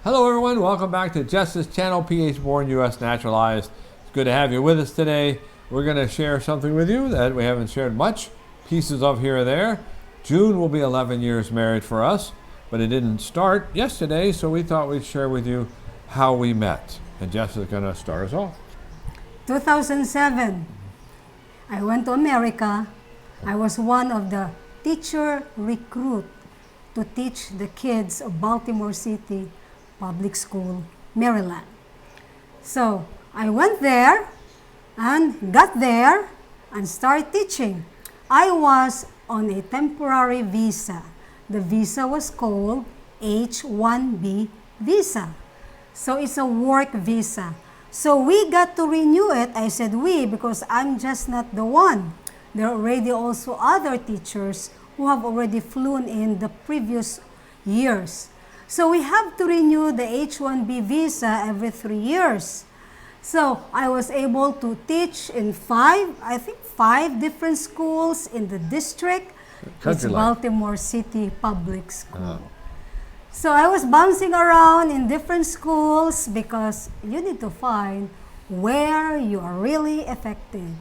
Hello everyone, welcome back to Justice Channel, PH Born, U.S. Naturalized. It's good to have you with us today. We're going to share something with you that we haven't shared much, pieces of here or there. June will be 11 years married for us, but it didn't start yesterday, so we thought we'd share with you how we met. And Jess is going to start us off. 2007, I went to America. I was one of the teacher recruit to teach the kids of Baltimore City Public School, Maryland. So I went there and got there and started teaching. I was on a temporary visa. The visa was called H-1B visa. So it's a work visa. So we got to renew it. I said we because I'm just not the one. There are already also other teachers who have already flown in the previous years. So we have to renew the H-1B visa every 3 years. So I was able to teach in five different schools in the district. It's Baltimore City Public School. So I was bouncing around in different schools because you need to find where you are really effective.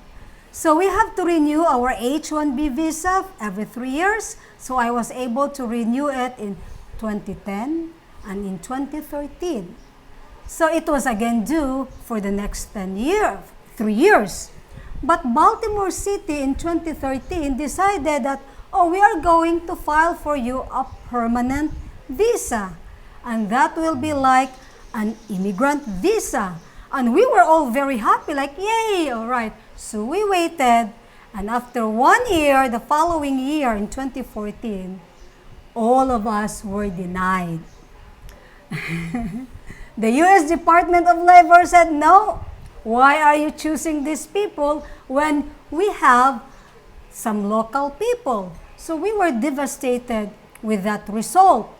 So we have to renew our H-1B visa every 3 years. So I was able to renew it in 2010 and in 2013. So it was again due for the next 3 years. But Baltimore City in 2013 decided that, we are going to file for you a permanent visa. And that will be like an immigrant visa. And we were all very happy, like, yay, all right. So we waited, and after 1 year, the following year in 2014, all of us were denied. The U.S. Department of Labor said, no, why are you choosing these people when we have some local people? So we were devastated with that result.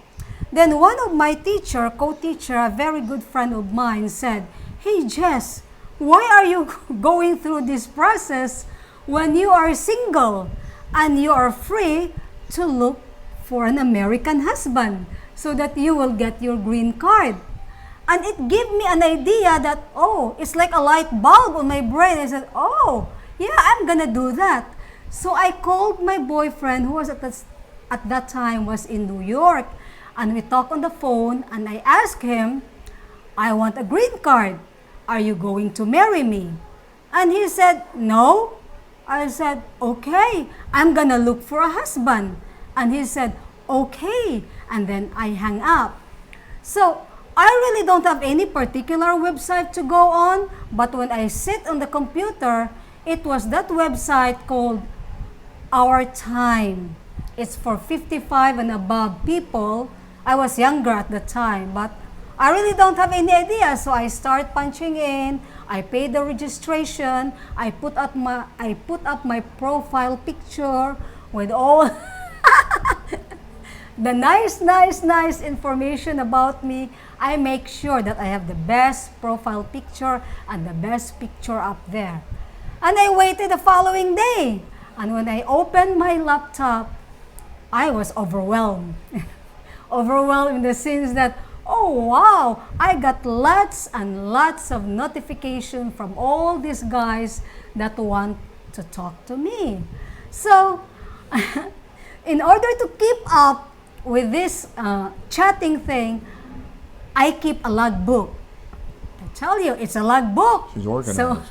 Then one of my co-teacher, a very good friend of mine said, hey Jess, why are you going through this process when you are single and you are free to look for an American husband so that you will get your green card? And it gave me an idea that, it's like a light bulb on my brain. I said, yeah, I'm gonna do that. So I called my boyfriend, who was at that time was in New York, and we talked on the phone, and I asked him, I want a green card. Are you going to marry me? And he said, no. I said, okay, I'm gonna look for a husband. And he said, okay. And then I hung up. So I really don't have any particular website to go on, but when I sit on the computer, it was that website called Our Time. It's for 55 and above people. I was younger at the time, but I really don't have any idea. So I start punching in, I pay the registration, I put up my profile picture with all the nice information about me. I make sure that I have the best profile picture and the best picture up there. And I waited the following day. And when I opened my laptop, I was overwhelmed. Overwhelmed in the sense that, wow, I got lots and lots of notification from all these guys that want to talk to me. So, in order to keep up with this chatting thing, I keep a logbook. I tell you, it's a logbook. She's organized. So,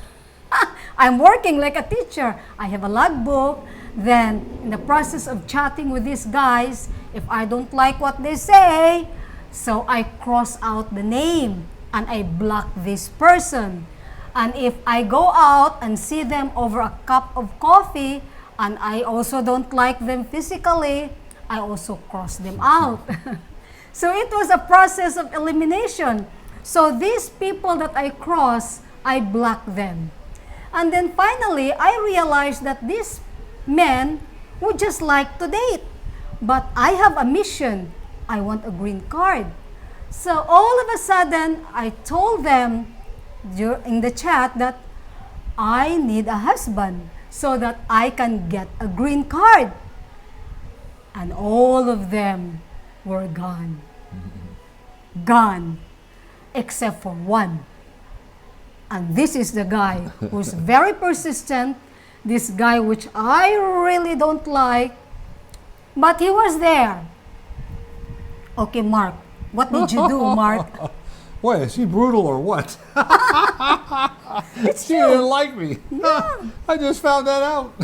I'm working like a teacher. I have a logbook. Then, in the process of chatting with these guys, if I don't like what they say, so I cross out the name and I block this person. And if I go out and see them over a cup of coffee and I also don't like them physically, I also cross them out. So it was a process of elimination. So these people that I cross, I block them. And then finally, I realized that these men would just like to date. But I have a mission. I want a green card. So all of a sudden, I told them in the chat that I need a husband so that I can get a green card. And all of them were gone. gone, except for one. And this is the guy who's very persistent, this guy which I really don't like, but he was there. Okay, Mark, what did you do, Mark? What, is she brutal or what? It's She you. didn't like me. Yeah. I just found that out.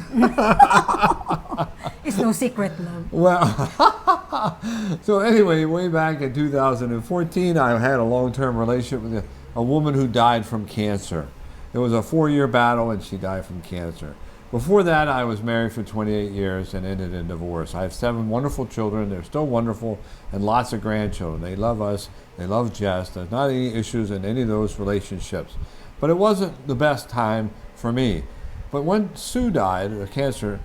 It's no secret, love. Well, so anyway, way back in 2014, I had a long-term relationship with a woman who died from cancer. It was a 4-year battle, and she died from cancer. Before that, I was married for 28 years and ended in divorce. I have 7 wonderful children. They're still wonderful, and lots of grandchildren. They love us. They love Jess. There's not any issues in any of those relationships. But it wasn't the best time for me. But when Sue died of cancer,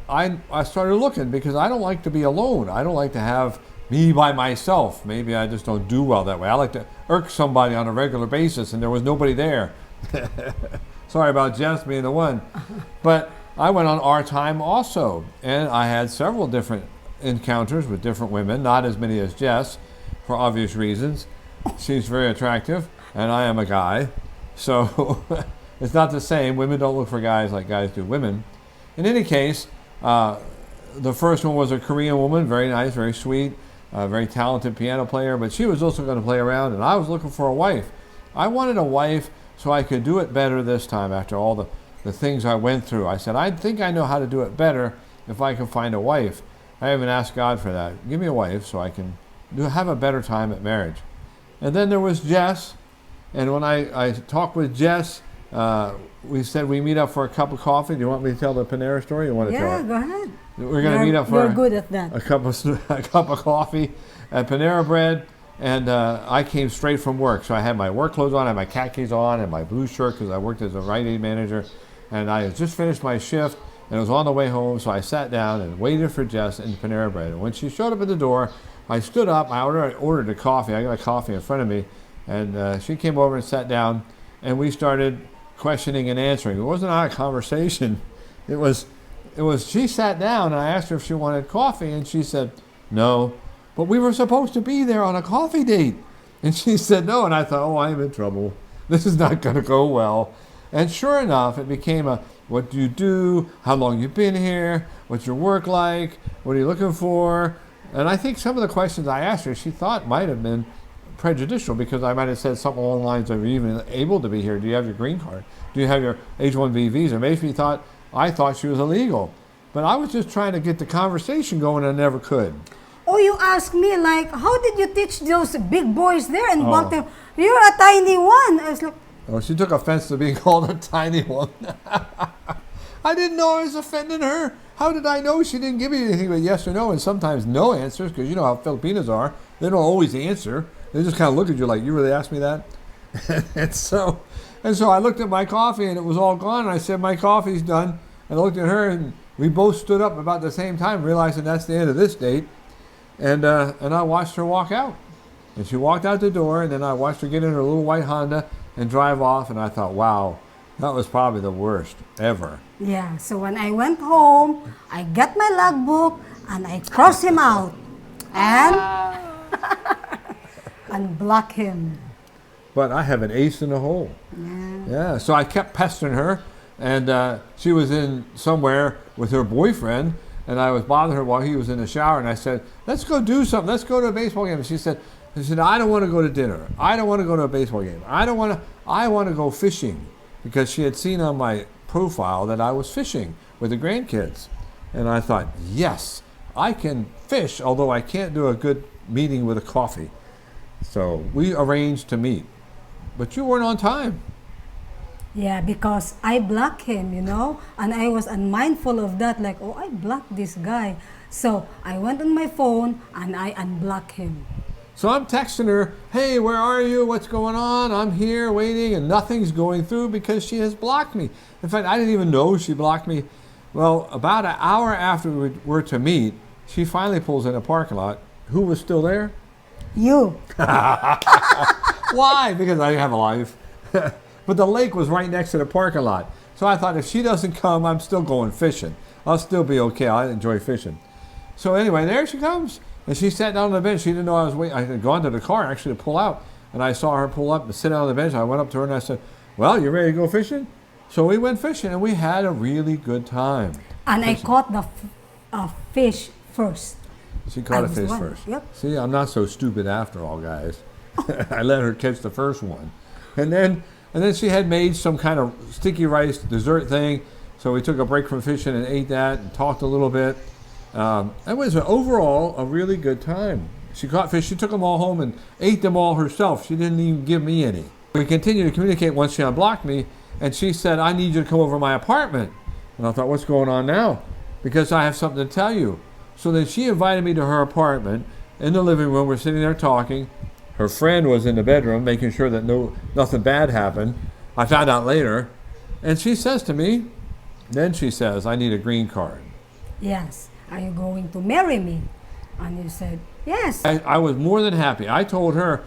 I started looking, because I don't like to be alone. I don't like to have me by myself. Maybe I just don't do well that way. I like to irk somebody on a regular basis, and there was nobody there. Sorry about Jess being the one. But I went on Our Time also, and I had several different encounters with different women, not as many as Jess, for obvious reasons. She's very attractive, and I am a guy. So it's not the same. Women don't look for guys like guys do women. In any case, the first one was a Korean woman, very nice, very sweet, very talented piano player, but she was also going to play around, and I was looking for a wife. I wanted a wife so I could do it better this time after all the things I went through. I said, I think I know how to do it better if I can find a wife. I even asked God for that. Give me a wife so I can have a better time at marriage. And then there was Jess. And when I talked with Jess, we said we meet up for a cup of coffee. Do you want me to tell the Panera story? You want to tell Yeah, it? go ahead. We're going to meet up for You're good at that. a cup of coffee at Panera Bread. And I came straight from work. So I had my work clothes on, I had my khakis on, and my blue shirt, because I worked as a Rite Aid manager. And I had just finished my shift, and I was on the way home. So I sat down and waited for Jess in Panera Bread. And when she showed up at the door, I stood up. I ordered a coffee. I got a coffee in front of me. And she came over and sat down, and we started questioning and answering. It wasn't a conversation. It was she sat down, and I asked her if she wanted coffee, and she said no. But we were supposed to be there on a coffee date. And she said no, and I thought, oh, I'm in trouble. This is not going to go well. And sure enough, it became a, what do you do? How long you been here? What's your work like? What are you looking for? And I think some of the questions I asked her, she thought might have been prejudicial, because I might have said something along the lines of, are you even able to be here? Do you have your green card? Do you have your H-1B visa? Maybe I thought she was illegal. But I was just trying to get the conversation going, and I never could. Oh, you asked me, like, how did you teach those big boys there in Baltimore? You're a tiny one. I was like, oh, she took offense to being called a tiny one. I didn't know I was offending her. How did I know? She didn't give me anything but yes or no, and sometimes no answers, because you know how Filipinos are. They don't always answer. They just kind of look at you like, you really asked me that? and so I looked at my coffee, and it was all gone, and I said, my coffee's done. And I looked at her, and we both stood up about the same time, realizing that's the end of this date. And I watched her walk out. And she walked out the door, and then I watched her get in her little white Honda and drive off, and I thought, wow, that was probably the worst ever. yeah. So when I went home, I got my logbook, and I crossed him out. And and block him. But I have an ace in the hole. Yeah, so I kept pestering her, and she was in somewhere with her boyfriend, and I was bothering her while he was in the shower, and I said, let's go do something. Let's go to a baseball game. And she said, I don't want to go to dinner. I don't want to go to a baseball game. I want to go fishing, because she had seen on my profile that I was fishing with the grandkids. And I thought, yes, I can fish, although I can't do a good meeting with a coffee. So we arranged to meet. But you weren't on time. Yeah, because I blocked him, you know, and I was unmindful of that, like, oh, I blocked this guy. So I went on my phone and I unblocked him. So I'm texting her, hey, where are you? What's going on? I'm here waiting, and nothing's going through because she has blocked me. In fact, I didn't even know she blocked me. Well, about an hour after we were to meet, she finally pulls in a parking lot. Who was still there? You. Why? Because I have a life. But the lake was right next to the parking lot. So I thought, if she doesn't come, I'm still going fishing. I'll still be okay. I enjoy fishing. So anyway, there she comes. And she sat down on the bench. She didn't know I was waiting. I had gone to the car actually to pull out, and I saw her pull up and sit down on the bench. I went up to her and I said, "Well, you ready to go fishing?" So we went fishing, and we had a really good time. And I caught the fish first. She caught I a was fish one. first. Yep. See, I'm not so stupid after all, guys. I let her catch the first one, and then she had made some kind of sticky rice dessert thing. So we took a break from fishing and ate that and talked a little bit. It was overall a really good time. She caught fish. She took them all home and ate them all herself. She didn't even give me any. We continued to communicate once she unblocked me, and she said, "I need you to come over to my apartment." And I thought, what's going on now? Because I have something to tell you. So then she invited me to her apartment. In the living room, we're sitting there talking. Her friend was in the bedroom making sure that nothing bad happened. I found out later. And she says to me, then she says, "I need a green card." Yes. Are you going to marry me? And you said, yes. I was more than happy. I told her,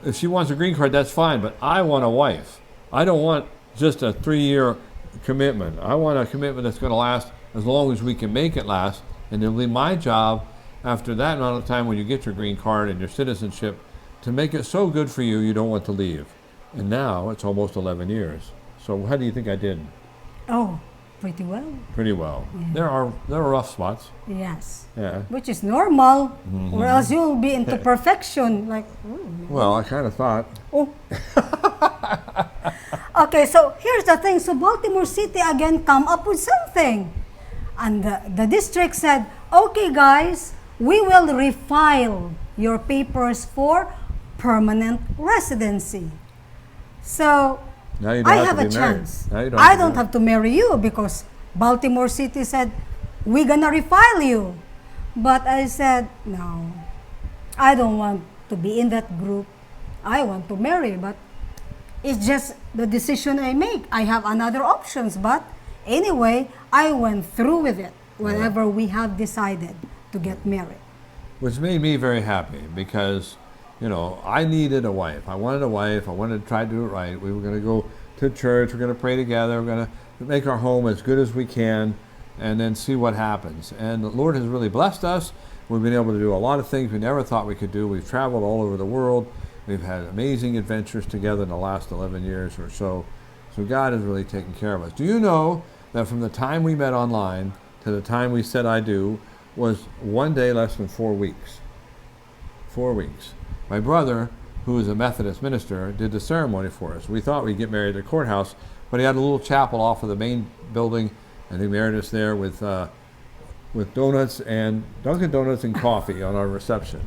if she wants a green card, that's fine, but I want a wife. I don't want just a 3-year commitment. I want a commitment that's going to last as long as we can make it last. And it'll be my job after that amount of time when you get your green card and your citizenship to make it so good for you, you don't want to leave. And now it's almost 11 years. So how do you think I did? Oh, pretty well. Pretty well. Yeah. There are rough spots. Yes. Yeah. Which is normal, or else you'll be into perfection. Like, Well, I kind of thought. oh. Okay, so here's the thing. So Baltimore City again come up with something. And the district said, okay guys, we will refile your papers for permanent residency. So Now you don't I have have to a be married. chance. Now you I don't have to marry you because Baltimore City said, we're gonna refile you. But I said, no, I don't want to be in that group. I want to marry, but it's just the decision I make. I have another options, but anyway, I went through with it whenever we have decided to get married. Which made me very happy because, you know, I needed a wife. I wanted a wife. I wanted to try to do it right. We were going to go to church. We're going to pray together. We're going to make our home as good as we can and then see what happens. And the Lord has really blessed us. We've been able to do a lot of things we never thought we could do. We've traveled all over the world. We've had amazing adventures together in the last 11 years or so. So God has really taken care of us. Do you know that from the time we met online to the time we said I do was 1 day less than 4 weeks? 4 weeks. My brother, who is a Methodist minister, did the ceremony for us. We thought we'd get married at the courthouse, but he had a little chapel off of the main building, and he married us there with donuts and Dunkin' Donuts and coffee on our reception.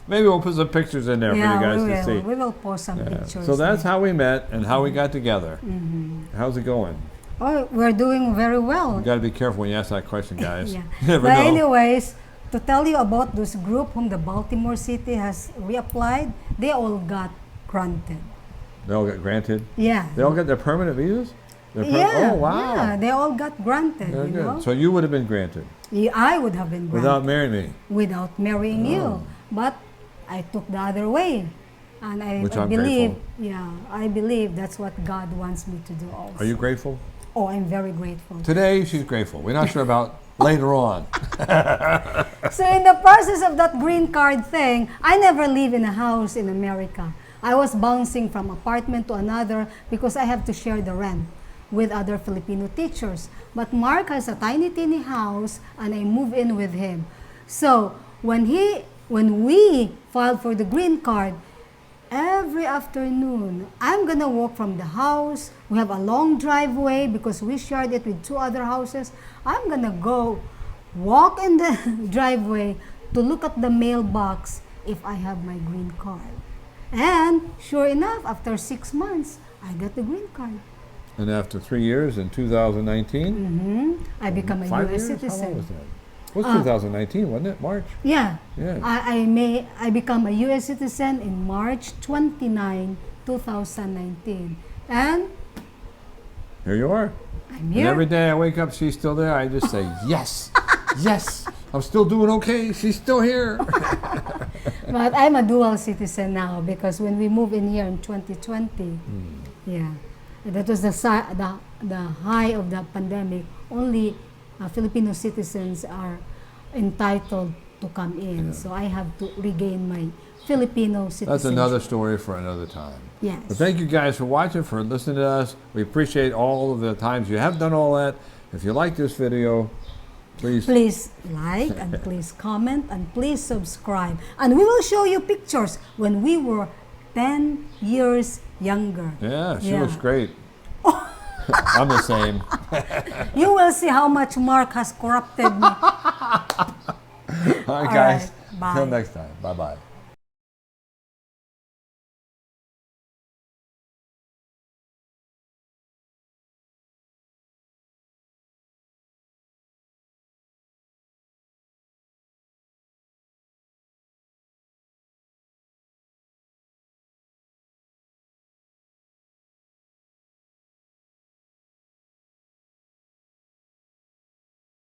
Maybe we'll put some pictures in there for you guys to see. We will post some pictures. So that's how we met and how we got together. How's it going? Oh, we're doing very well. You got to be careful when you ask that question, guys. Yeah. You never But know. anyways, to tell you about this group whom the Baltimore City has reapplied, they all got granted. They all got granted? Yeah. They all got their permanent visas? Yeah. Oh, wow. Yeah, they all got granted. Very you good. know? So you would have been granted I would have been granted without marrying me. without marrying Oh. you. But I took the other way. And I Which I'm believe, grateful. I believe that's what God wants me to do also. Are you grateful? Oh, I'm very grateful. Today, she's grateful. We're not sure about later on. So in the process of that green card thing, I never live in a house in America. I was bouncing from apartment to another because I have to share the rent with other Filipino teachers. But Mark has a tiny, teeny house and I move in with him. So when we filed for the green card, every afternoon, I'm gonna walk from the house. We have a long driveway because we shared it with 2 other houses. I'm gonna go walk in the driveway to look at the mailbox if I have my green card. And sure enough, after 6 months, I got the green card. And after 3 years in 2019, I become a 5 U.S. years? citizen. How long was that? It was 2019, wasn't it? March? Yeah. Yeah. I become a U.S. citizen in March 29, 2019. And Here you are. I'm And here. every day I wake up, she's still there. I just say, yes, yes, I'm still doing okay. She's still here. But I'm a dual citizen now because when we moved in here in 2020, yeah, that was the high of the pandemic. Only Filipino citizens are entitled to come in. So I have to regain my Filipino citizenship. That's another story for another time. Yes. But thank you guys for watching, for listening to us. We appreciate all of the times you have done all that. If you like this video, please like and please comment and please subscribe. And we will show you pictures when we were 10 years younger. Yeah, she looks great. I'm the same. You will see how much Mark has corrupted me. All right, guys. Bye. Until next time. Bye-bye.